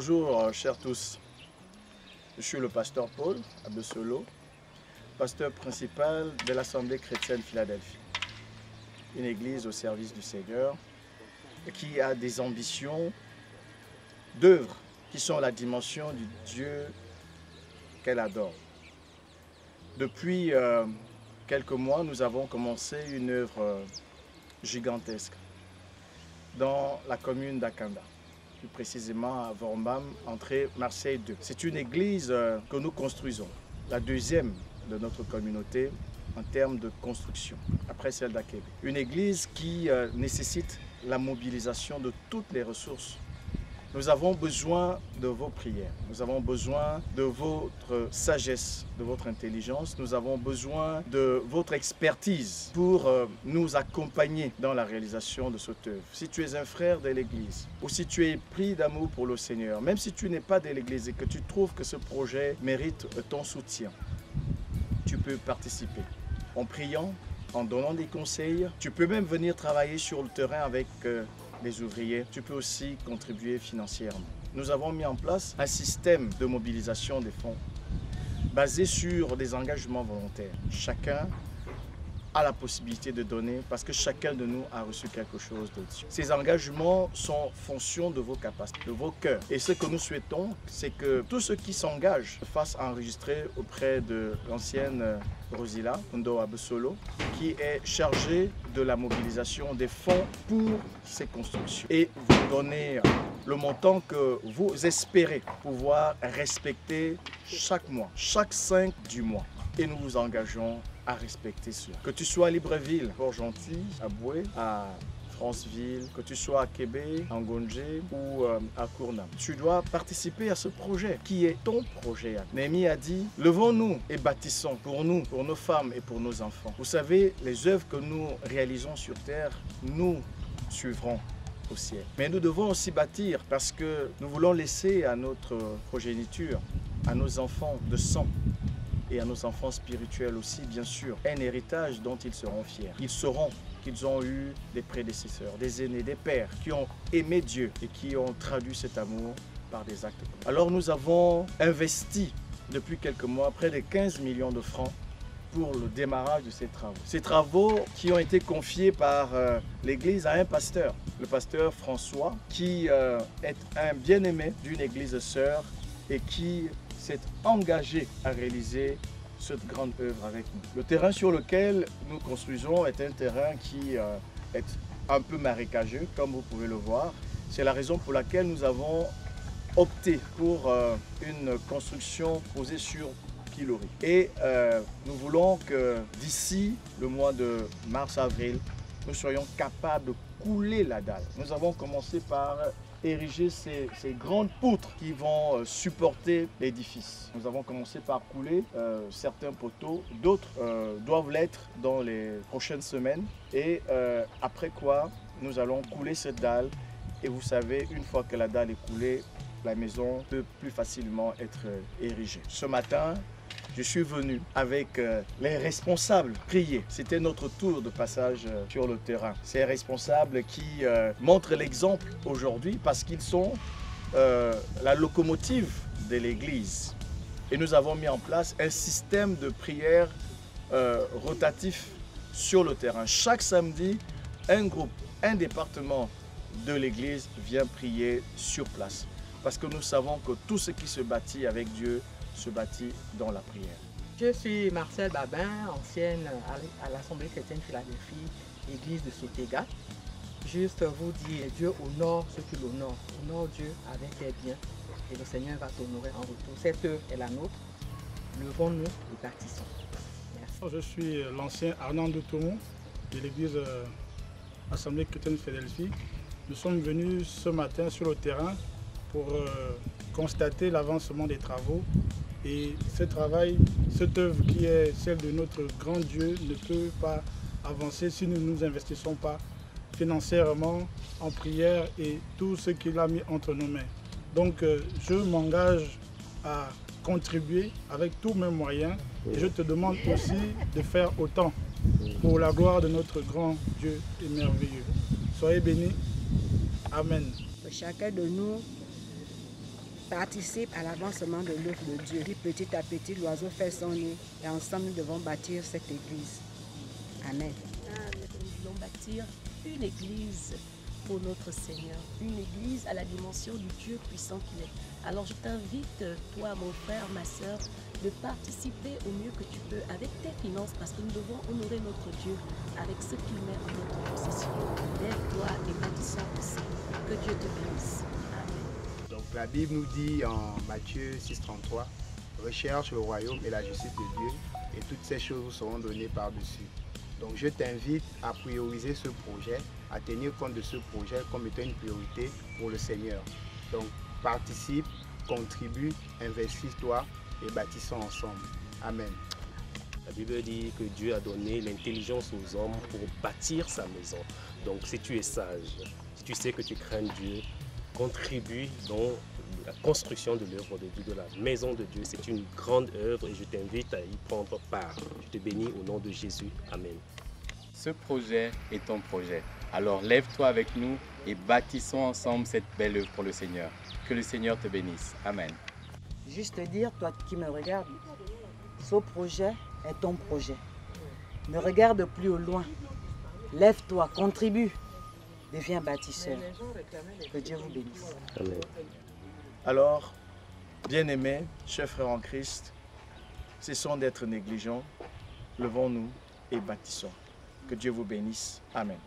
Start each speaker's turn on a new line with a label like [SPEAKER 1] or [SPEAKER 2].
[SPEAKER 1] Bonjour chers tous, je suis le pasteur Paul Abesolo, pasteur principal de l'Assemblée chrétienne Philadelphie, une église au service du Seigneur qui a des ambitions d'œuvre qui sont la dimension du Dieu qu'elle adore. Depuis quelques mois, nous avons commencé une œuvre gigantesque dans la commune d'Akanda, plus précisément à Wormbam, entrée Marseille 2. C'est une église que nous construisons, la deuxième de notre communauté en termes de construction, après celle d'Akebe. Une église qui nécessite la mobilisation de toutes les ressources. Nous avons besoin de vos prières, nous avons besoin de votre sagesse, de votre intelligence, nous avons besoin de votre expertise pour nous accompagner dans la réalisation de cette œuvre. Si tu es un frère de l'Église ou si tu es pris d'amour pour le Seigneur, même si tu n'es pas de l'Église et que tu trouves que ce projet mérite ton soutien, tu peux participer en priant, en donnant des conseils. Tu peux même venir travailler sur le terrain avec les ouvriers. Tu peux aussi contribuer financièrement. Nous avons mis en place un système de mobilisation des fonds basé sur des engagements volontaires. Chacun a la possibilité de donner parce que chacun de nous a reçu quelque chose de Dieu. Ces engagements sont fonction de vos capacités, de vos cœurs. Et ce que nous souhaitons, c'est que tous ceux qui s'engagent se fassent enregistrer auprès de l'ancienne Rosila Ndo Abesolo, qui est chargée de la mobilisation des fonds pour ces constructions. Et vous donnez le montant que vous espérez pouvoir respecter chaque mois, chaque 5 du mois. Et nous vous engageons à respecter cela. Que tu sois à Libreville, Port-Gentil, à Boué, à Franceville, que tu sois à Kébé, à Ngonjé ou à Kournam. Tu dois participer à ce projet qui est ton projet. Néhémie a dit, levons-nous et bâtissons pour nous, pour nos femmes et pour nos enfants. Vous savez, les œuvres que nous réalisons sur terre, nous suivrons au ciel. Mais nous devons aussi bâtir parce que nous voulons laisser à notre progéniture, à nos enfants de sang, et à nos enfants spirituels aussi, bien sûr, un héritage dont ils seront fiers. Ils sauront qu'ils ont eu des prédécesseurs, des aînés, des pères qui ont aimé Dieu et qui ont traduit cet amour par des actes. Alors nous avons investi depuis quelques mois près de 15 millions de francs pour le démarrage de ces travaux. Ces travaux qui ont été confiés par l'Église à un pasteur, le pasteur François, qui est un bien-aimé d'une église sœur et qui s'est engagé à réaliser cette grande œuvre avec nous. Le terrain sur lequel nous construisons est un terrain qui est un peu marécageux, comme vous pouvez le voir. C'est la raison pour laquelle nous avons opté pour une construction posée sur pilori. Et nous voulons que d'ici le mois de mars-avril, nous soyons capables de couler la dalle. Nous avons commencé par ériger ces grandes poutres qui vont supporter l'édifice. Nous avons commencé par couler certains poteaux, d'autres doivent l'être dans les prochaines semaines et après quoi nous allons couler cette dalle et vous savez, une fois que la dalle est coulée, la maison peut plus facilement être érigée. Ce matin, je suis venu avec les responsables prier. C'était notre tour de passage sur le terrain. Ces responsables qui montrent l'exemple aujourd'hui parce qu'ils sont la locomotive de l'Église. Et nous avons mis en place un système de prière rotatif sur le terrain. Chaque samedi, un groupe, un département de l'Église vient prier sur place. Parce que nous savons que tout ce qui se bâtit avec Dieu se bâtit dans la prière.
[SPEAKER 2] Je suis Marcel Babin, ancienne à l'Assemblée chrétienne Philadelphie, église de Sotega. Juste vous dire, Dieu honore ceux qui l'honorent. Honore Dieu avec les biens et le Seigneur va t'honorer en retour. Cette œuvre est la nôtre. Levons-nous et bâtissons. Merci.
[SPEAKER 3] Je suis l'ancien Arnaud de Toumou de l'église Assemblée chrétienne Philadelphie. Nous sommes venus ce matin sur le terrain pour constater l'avancement des travaux. Et ce travail, cette œuvre qui est celle de notre grand Dieu ne peut pas avancer si nous ne nous investissons pas financièrement, en prière et tout ce qu'il a mis entre nos mains. Donc je m'engage à contribuer avec tous mes moyens et je te demande aussi de faire autant pour la gloire de notre grand Dieu et merveilleux. Soyez bénis. Amen.
[SPEAKER 4] Chacun de nous participe à l'avancement de l'œuvre de Dieu. Puis petit à petit, l'oiseau fait son nid et ensemble, nous devons bâtir cette église. Amen.
[SPEAKER 5] Nous voulons bâtir une église pour notre Seigneur, une église à la dimension du Dieu puissant qu'il est. Alors je t'invite, toi, mon frère, ma soeur, de participer au mieux que tu peux avec tes finances, parce que nous devons honorer notre Dieu avec ce qu'il met en notre possession. Lève-toi et bâtissons aussi. Que Dieu te bénisse. Amen.
[SPEAKER 6] Donc la Bible nous dit en Matthieu 6,33, recherche le royaume et la justice de Dieu, et toutes ces choses vous seront données par-dessus. Donc je t'invite à prioriser ce projet, à tenir compte de ce projet comme étant une priorité pour le Seigneur. Donc participe, contribue, investis-toi et bâtissons ensemble. Amen.
[SPEAKER 7] La Bible dit que Dieu a donné l'intelligence aux hommes pour bâtir sa maison. Donc si tu es sage, si tu sais que tu crains Dieu, contribue dans la construction de l'œuvre de Dieu, de la maison de Dieu. C'est une grande œuvre et je t'invite à y prendre part. Je te bénis au nom de Jésus. Amen.
[SPEAKER 8] Ce projet est ton projet. Alors lève-toi avec nous et bâtissons ensemble cette belle œuvre pour le Seigneur. Que le Seigneur te bénisse. Amen.
[SPEAKER 4] Juste te dire, toi qui me regardes, ce projet est ton projet. Ne regarde plus au loin. Lève-toi, contribue. Deviens bâtisseur. Que Dieu vous bénisse.
[SPEAKER 7] Amen.
[SPEAKER 1] Alors, bien-aimés, chers frères en Christ, cessons d'être négligents, levons-nous et bâtissons. Que Dieu vous bénisse. Amen.